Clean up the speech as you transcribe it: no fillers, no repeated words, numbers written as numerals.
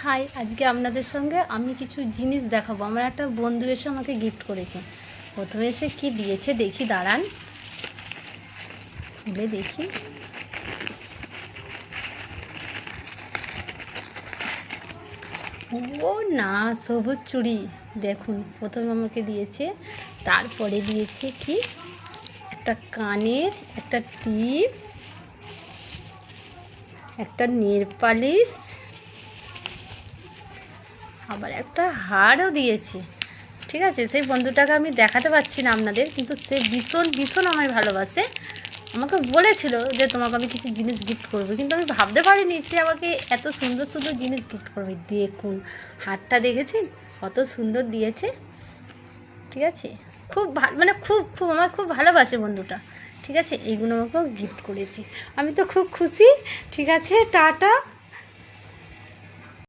High, আজকে আপনাদের সঙ্গে আমি কিছু জিনিস দেখাবো। আমার একটা বন্ধু এসে আমাকে গিফট করেছে। প্রথমে এসে কি দিয়েছে দেখি, দাঁড়ান খুলে দেখি। ও না, সবুজ চুড়ি। দেখুন, প্রথমে আমাকে দিয়েছে, তারপরে দিয়েছে কি একটা কানের, একটা টিপ, একটা নেল পালিশ, আবার একটা হারও দিয়েছে। ঠিক আছে, সেই বন্ধুটাকে আমি দেখাতে পারছি না আপনাদের, কিন্তু সে ভীষণ ভীষণ আমায় ভালোবাসে। আমাকে বলেছিল যে তোমাকে আমি কিছু জিনিস গিফট করবো, কিন্তু আমি ভাবতে পারিনি সে আমাকে এত সুন্দর সুন্দর জিনিস গিফট করবে। দেখুন হারটা দেখেছেন কত সুন্দর দিয়েছে। ঠিক আছে, খুব ভালো, মানে খুব খুব আমার খুব ভালোবাসে বন্ধুটা। ঠিক আছে, এইগুলো আমাকেও গিফট করেছি, আমি তো খুব খুশি। ঠিক আছে, টাটা।